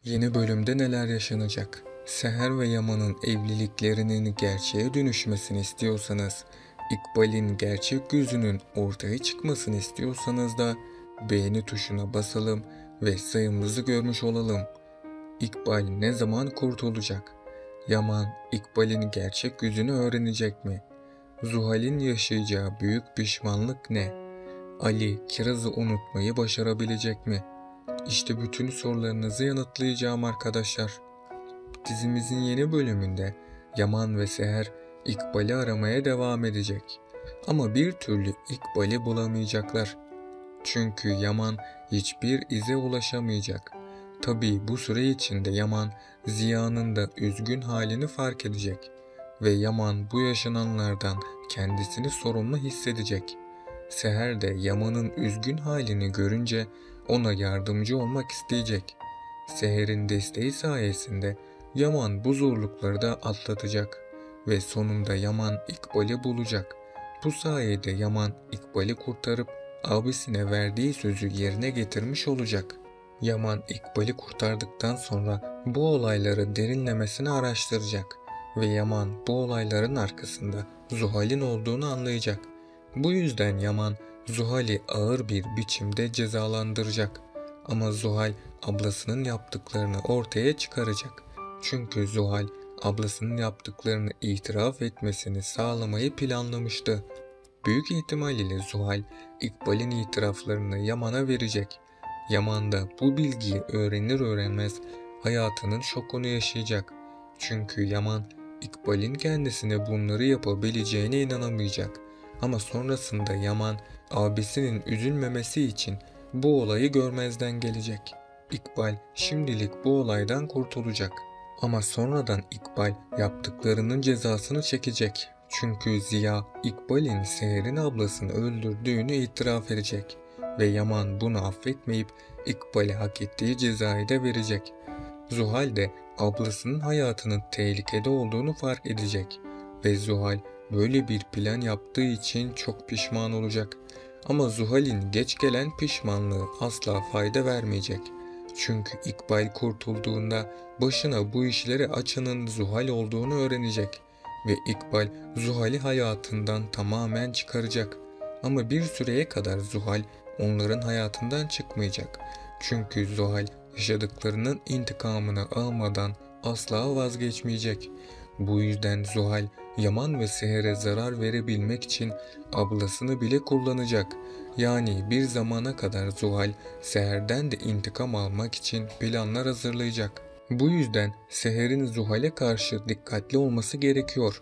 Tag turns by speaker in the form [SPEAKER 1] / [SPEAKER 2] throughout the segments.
[SPEAKER 1] Yeni bölümde neler yaşanacak? Seher ve Yaman'ın evliliklerinin gerçeğe dönüşmesini istiyorsanız, İkbal'in gerçek yüzünün ortaya çıkmasını istiyorsanız da beğeni tuşuna basalım ve sayımızı görmüş olalım. İkbal ne zaman kurtulacak? Yaman, İkbal'in gerçek yüzünü öğrenecek mi? Zuhal'in yaşayacağı büyük pişmanlık ne? Ali, Kiraz'ı unutmayı başarabilecek mi? İşte bütün sorularınızı yanıtlayacağım arkadaşlar. Dizimizin yeni bölümünde Yaman ve Seher İkbal'i aramaya devam edecek. Ama bir türlü İkbal'i bulamayacaklar. Çünkü Yaman hiçbir ize ulaşamayacak. Tabii bu süre içinde Yaman Ziya'nın da üzgün halini fark edecek. Ve Yaman bu yaşananlardan kendisini sorumlu hissedecek. Seher de Yaman'ın üzgün halini görünce ona yardımcı olmak isteyecek. Seher'in desteği sayesinde Yaman bu zorlukları da atlatacak ve sonunda Yaman İkbal'i bulacak. Bu sayede Yaman İkbal'i kurtarıp abisine verdiği sözü yerine getirmiş olacak. Yaman İkbal'i kurtardıktan sonra bu olayları derinlemesine araştıracak ve Yaman bu olayların arkasında Zuhal'in olduğunu anlayacak. Bu yüzden Yaman Zuhal'i ağır bir biçimde cezalandıracak. Ama Zuhal ablasının yaptıklarını ortaya çıkaracak. Çünkü Zuhal ablasının yaptıklarını itiraf etmesini sağlamayı planlamıştı. Büyük ihtimal ile Zuhal İkbal'in itiraflarını Yaman'a verecek. Yaman da bu bilgiyi öğrenir öğrenmez hayatının şokunu yaşayacak. Çünkü Yaman İkbal'in kendisine bunları yapabileceğine inanamayacak. Ama sonrasında Yaman abisinin üzülmemesi için bu olayı görmezden gelecek. İkbal şimdilik bu olaydan kurtulacak. Ama sonradan İkbal yaptıklarının cezasını çekecek. Çünkü Ziya İkbal'in Seher'in ablasını öldürdüğünü itiraf edecek. Ve Yaman bunu affetmeyip İkbal'e hak ettiği cezayı da verecek. Zuhal de ablasının hayatının tehlikede olduğunu fark edecek. Ve Zuhal böyle bir plan yaptığı için çok pişman olacak. Ama Zuhal'in geç gelen pişmanlığı asla fayda vermeyecek. Çünkü İkbal kurtulduğunda başına bu işleri açanın Zuhal olduğunu öğrenecek. Ve İkbal Zuhal'i hayatından tamamen çıkaracak. Ama bir süreye kadar Zuhal onların hayatından çıkmayacak. Çünkü Zuhal yaşadıklarının intikamını almadan asla vazgeçmeyecek. Bu yüzden Zuhal Yaman ve Seher'e zarar verebilmek için ablasını bile kullanacak. Yani bir zamana kadar Zuhal Seher'den de intikam almak için planlar hazırlayacak. Bu yüzden Seher'in Zuhal'e karşı dikkatli olması gerekiyor.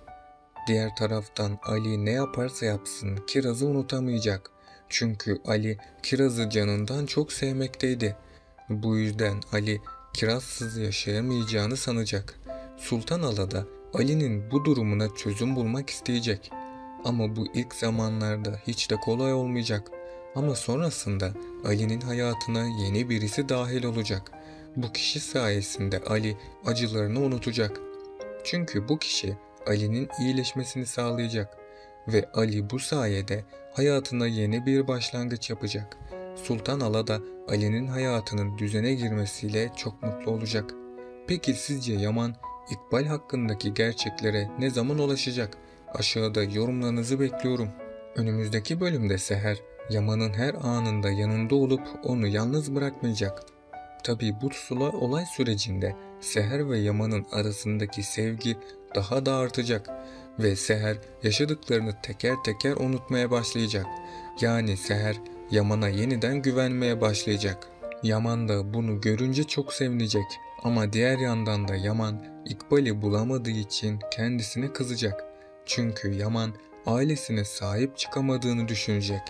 [SPEAKER 1] Diğer taraftan Ali ne yaparsa yapsın Kiraz'ı unutamayacak. Çünkü Ali Kiraz'ı canından çok sevmekteydi. Bu yüzden Ali Kirazsız yaşayamayacağını sanacak. Sultan Ala da Ali'nin bu durumuna çözüm bulmak isteyecek. Ama bu ilk zamanlarda hiç de kolay olmayacak. Ama sonrasında Ali'nin hayatına yeni birisi dahil olacak. Bu kişi sayesinde Ali acılarını unutacak. Çünkü bu kişi Ali'nin iyileşmesini sağlayacak. Ve Ali bu sayede hayatına yeni bir başlangıç yapacak. Sultan Ala da Ali'nin hayatının düzene girmesiyle çok mutlu olacak. Peki sizce Yaman, İkbal hakkındaki gerçeklere ne zaman ulaşacak? Aşağıda yorumlarınızı bekliyorum. Önümüzdeki bölümde Seher, Yaman'ın her anında yanında olup onu yalnız bırakmayacak. Tabii bu olay sürecinde Seher ve Yaman'ın arasındaki sevgi daha da artacak ve Seher yaşadıklarını teker teker unutmaya başlayacak. Yani Seher Yaman'a yeniden güvenmeye başlayacak. Yaman da bunu görünce çok sevinecek ama diğer yandan da Yaman İkbal'i bulamadığı için kendisine kızacak. Çünkü Yaman ailesine sahip çıkamadığını düşünecek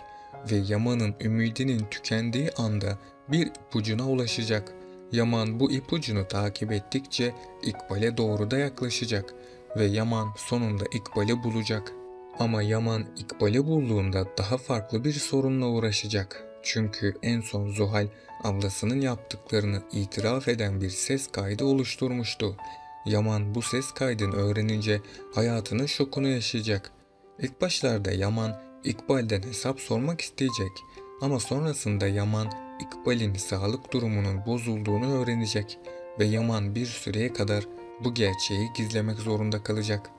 [SPEAKER 1] ve Yaman'ın ümidinin tükendiği anda bir ipucuna ulaşacak. Yaman bu ipucunu takip ettikçe İkbal'e doğru da yaklaşacak ve Yaman sonunda İkbal'i bulacak. Ama Yaman İkbal'i bulduğunda daha farklı bir sorunla uğraşacak. Çünkü en son Zuhal ablasının yaptıklarını itiraf eden bir ses kaydı oluşturmuştu. Yaman bu ses kaydını öğrenince hayatının şokunu yaşayacak. İlk başlarda Yaman İkbal'den hesap sormak isteyecek. Ama sonrasında Yaman İkbal'in sağlık durumunun bozulduğunu öğrenecek ve Yaman bir süreye kadar bu gerçeği gizlemek zorunda kalacak.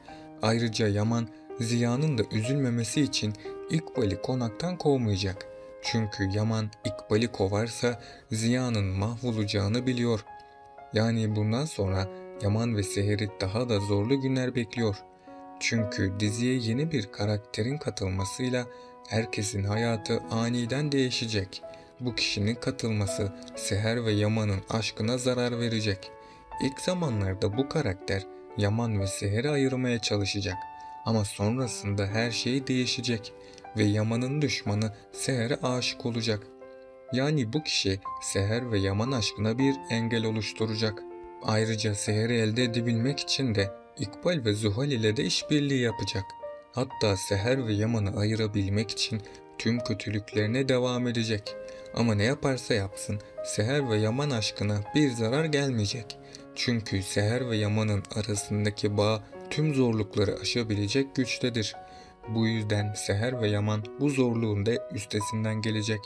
[SPEAKER 1] Ayrıca Yaman, Ziya'nın da üzülmemesi için İkbal'i konaktan kovmayacak. Çünkü Yaman İkbal'i kovarsa Ziya'nın mahvolacağını biliyor. Yani bundan sonra Yaman ve Seher'i daha da zorlu günler bekliyor. Çünkü diziye yeni bir karakterin katılmasıyla herkesin hayatı aniden değişecek. Bu kişinin katılması Seher ve Yaman'ın aşkına zarar verecek. İlk zamanlarda bu karakter Yaman ve Seher'i ayırmaya çalışacak. Ama sonrasında her şey değişecek ve Yaman'ın düşmanı Seher'e aşık olacak. Yani bu kişi Seher ve Yaman aşkına bir engel oluşturacak. Ayrıca Seher'i elde edebilmek için de İkbal ve Zuhal ile de işbirliği yapacak. Hatta Seher ve Yaman'ı ayırabilmek için tüm kötülüklerine devam edecek. Ama ne yaparsa yapsın Seher ve Yaman aşkına bir zarar gelmeyecek. Çünkü Seher ve Yaman'ın arasındaki bağ tüm zorlukları aşabilecek güçtedir. Bu yüzden Seher ve Yaman bu zorluğun da üstesinden gelecek.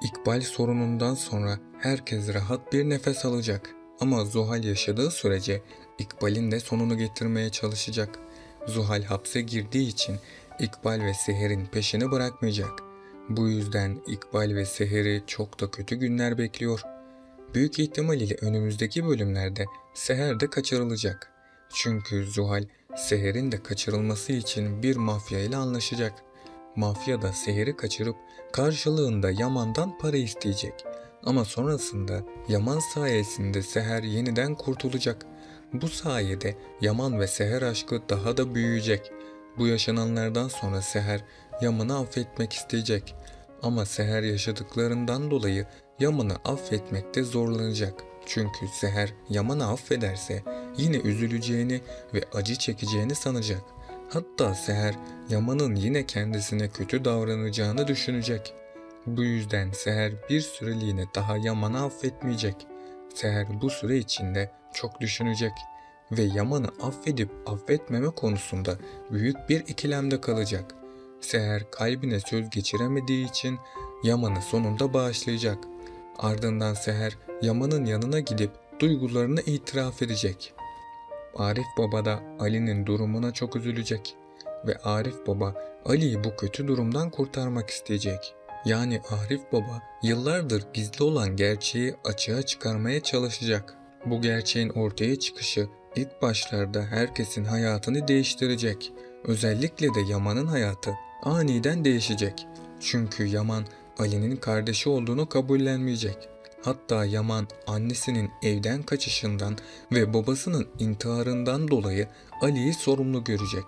[SPEAKER 1] İkbal sorunundan sonra herkes rahat bir nefes alacak. Ama Zuhal yaşadığı sürece İkbal'in de sonunu getirmeye çalışacak. Zuhal hapse girdiği için İkbal ve Seher'in peşini bırakmayacak. Bu yüzden İkbal ve Seher'i çok da kötü günler bekliyor. Büyük ihtimal ile önümüzdeki bölümlerde Seher de kaçırılacak. Çünkü Zuhal Seher'in de kaçırılması için bir mafya ile anlaşacak. Mafya da Seher'i kaçırıp karşılığında Yaman'dan para isteyecek. Ama sonrasında Yaman sayesinde Seher yeniden kurtulacak. Bu sayede Yaman ve Seher aşkı daha da büyüyecek. Bu yaşananlardan sonra Seher Yaman'ı affetmek isteyecek. Ama Seher yaşadıklarından dolayı Yaman'ı affetmekte zorlanacak. Çünkü Seher Yaman'ı affederse yine üzüleceğini ve acı çekeceğini sanacak. Hatta Seher Yaman'ın yine kendisine kötü davranacağını düşünecek. Bu yüzden Seher bir süreliğine daha Yaman'ı affetmeyecek. Seher bu süre içinde çok düşünecek ve Yaman'ı affedip affetmeme konusunda büyük bir ikilemde kalacak. Seher kalbine söz geçiremediği için Yaman'ı sonunda bağışlayacak. Ardından Seher Yaman'ın yanına gidip duygularını itiraf edecek. Arif Baba da Ali'nin durumuna çok üzülecek ve Arif Baba Ali'yi bu kötü durumdan kurtarmak isteyecek. Yani Arif Baba yıllardır gizli olan gerçeği açığa çıkarmaya çalışacak. Bu gerçeğin ortaya çıkışı ilk başlarda herkesin hayatını değiştirecek. Özellikle de Yaman'ın hayatı aniden değişecek. Çünkü Yaman Ali'nin kardeşi olduğunu kabullenmeyecek. Hatta Yaman annesinin evden kaçışından ve babasının intiharından dolayı Ali'yi sorumlu görecek.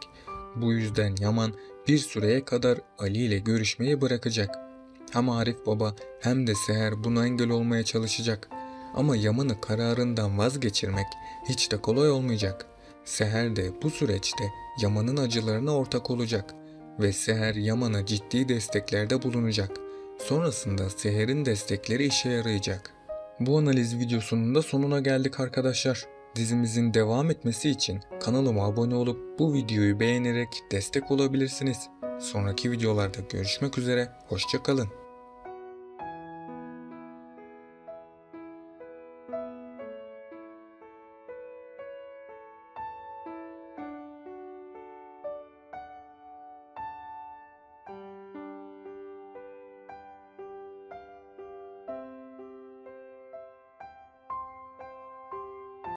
[SPEAKER 1] Bu yüzden Yaman bir süreye kadar Ali ile görüşmeyi bırakacak. Hem Arif Baba hem de Seher buna engel olmaya çalışacak. Ama Yaman'ı kararından vazgeçirmek hiç de kolay olmayacak. Seher de bu süreçte Yaman'ın acılarına ortak olacak ve Seher Yaman'a ciddi desteklerde bulunacak. Sonrasında Seher'in destekleri işe yarayacak. Bu analiz videosunun da sonuna geldik arkadaşlar. Dizimizin devam etmesi için kanalıma abone olup bu videoyu beğenerek destek olabilirsiniz. Sonraki videolarda görüşmek üzere, hoşça kalın.